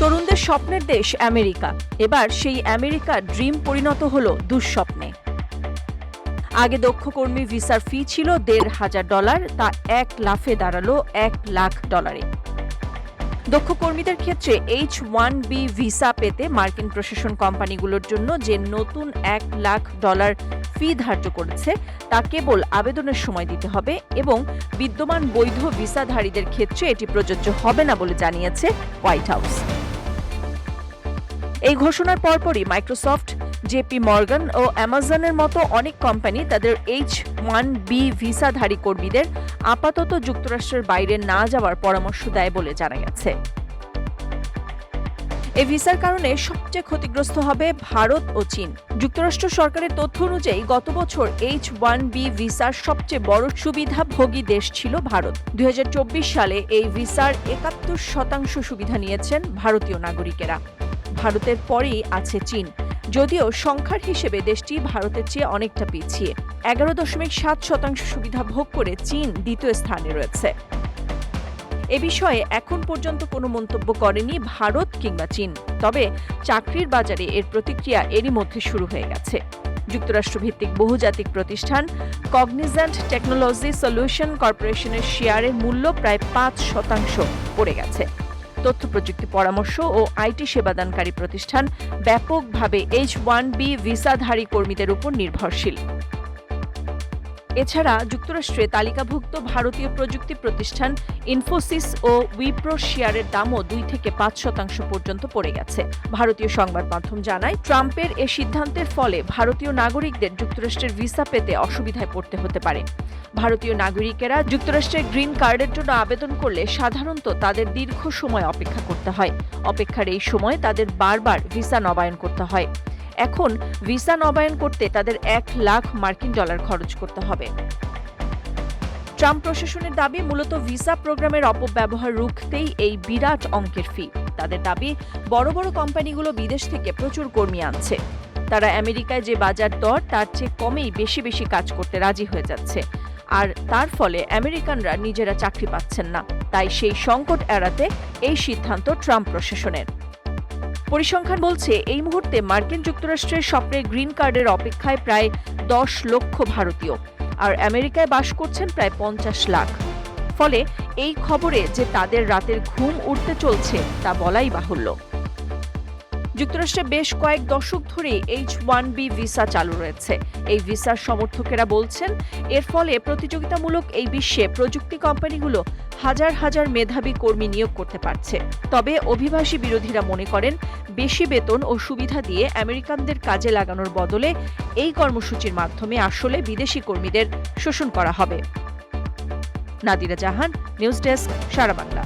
তরুণদের স্বপ্নের দেশ আমেরিকা, এবার সেই আমেরিকার ড্রিম পরিণত হলো দুঃস্বপ্নে। আগে দক্ষ কর্মী ভিসার ফি ছিল $1,500, তা এক লাফে দাঁড়ালো $1,00,000। দক্ষ কর্মীদের ক্ষেত্রে H-1B ভিসা পেতে মার্কিন প্রশাসন কোম্পানিগুলোর জন্য যে নতুন $1,00,000 ফি ধার্য করেছে তা কেবল আবেদনের সময় দিতে হবে এবং বিদ্যমান বৈধ ভিসাধারীদের ক্ষেত্রে এটি প্রযোজ্য হবে না বলে জানিয়েছে হোয়াইট হাউস। এই ঘোষণার পরপরই মাইক্রোসফট, জেপি মর্গান ও অ্যামাজনের মতো অনেক কোম্পানি তাদের H-1B ভিসাধারী কর্মীদের আপাতত যুক্তরাষ্ট্রের বাইরে না যাওয়ার পরামর্শ দেয় বলে জানা গেছে। এই ভিসার কারণে সবচেয়ে ক্ষতিগ্রস্ত হবে ভারত ও চীন। যুক্তরাষ্ট্র সরকারের তথ্য অনুযায়ী গত বছর H-1B ভিসার সবচেয়ে বড় সুবিধাভোগী দেশ ছিল ভারত। 2024 সালে এই ভিসার 71% সুবিধা নিয়েছেন ভারতীয় নাগরিকেরা। ভারতের পরেই আছে চীন, যদিও সংখ্যার হিসেবে দেশটি ভারতের চেয়ে অনেকটা পিছিয়ে। 11.7% সুবিধা ভোগ করে চীন দ্বিতীয় স্থানে রয়েছে। এ বিষয়ে এখন পর্যন্ত কোনো মন্তব্য করেনি ভারত কিংবা চীন, তবে চাকরির বাজারে এর প্রতিক্রিয়া এরই মধ্যে শুরু হয়ে গেছে। যুক্তরাষ্ট্রভিত্তিক বহুজাতিক প্রতিষ্ঠান কগনিজেন্ট টেকনোলজি সলিউশন কর্পোরেশনের শেয়ারের মূল্য প্রায় 5% পড়ে গেছে। তথ্য প্রযুক্তি পরামর্শ ও আইটি সেবাদানকারী প্রতিষ্ঠান ব্যাপকভাবে H-1B ভিসাধারী কর্মীদের উপর নির্ভরশীল। এছাড়া যুক্তরাষ্ট্রে তালিকাভুক্ত ভারতীয় প্রযুক্তি প্রতিষ্ঠান ইনফোসিস ও উইপ্রো শেয়ারের দামও 2 থেকে 5% পর্যন্ত পড়ে গেছে। ভারতীয় সংবাদ মাধ্যম জানায়, ট্রাম্পের এ সিদ্ধান্তের ফলে ভারতীয় নাগরিকদের যুক্তরাষ্ট্রের ভিসা পেতে অসুবিধায় পড়তে হতে পারে। ভারতীয় নাগরিকেরা যুক্তরাষ্ট্রের গ্রিন কার্ডের জন্য আবেদন করলে সাধারণত তাদের দীর্ঘ সময় অপেক্ষা করতে হয়। অপেক্ষার এই সময় তাদের বারবার ভিসা নবায়ন করতে হয়। এখন ভিসা নবায়ন করতে তাদের $1,00,000 খরচ করতে হবে। ট্রাম্প প্রশাসনের দাবি, মূলত ভিসা প্রোগ্রামের অপব্যবহার রুখতেই এই বিরাট অঙ্কের ফি। তাদের দাবি, বড় বড় কোম্পানিগুলো বিদেশ থেকে প্রচুর কর্মী আনছে। তারা আমেরিকায় যে বাজার দর তার চেয়ে কমেই বেশি বেশি কাজ করতে রাজি হয়ে যাচ্ছে, আর তার ফলে আমেরিকানরা নিজেরা চাকরি পাচ্ছেন না। তাই সেই সংকট এড়াতে এই সিদ্ধান্ত ট্রাম্প প্রশাসনের। পরিসংখ্যান বলছে, এই মুহূর্তে মার্কিন যুক্তরাষ্ট্রের স্বপ্নের গ্রিন কার্ডের অপেক্ষায় প্রায় 10 লক্ষ ভারতীয়, আর আমেরিকায় বাস করছেন প্রায় 50 লাখ। ফলে এই খবরে যে তাদের রাতের ঘুম উড়তে চলছে তা বলাই বাহুল্য। যুক্তরাষ্ট্রে বেশ কয়েক দশক ধরে H-1B ভিসা চালু রয়েছে। এই ভিসার সমর্থকেরা বলছেন, এর ফলে প্রতিযোগিতামূলক এই বিশ্বে প্রযুক্তি কোম্পানিগুলো হাজার হাজার মেধাবী কর্মী নিয়োগ করতে পারছে। তবে অভিবাসী বিরোধীরা মনে করেন, বেশি বেতন ও সুবিধা দিয়ে আমেরিকানদের কাজে লাগানোর বদলে এই কর্মসূচির মাধ্যমে আসলে বিদেশি কর্মীদের শোষণ করা হবে। নাদিরা জাহান, নিউজ ডেস্ক, সারা বাংলা।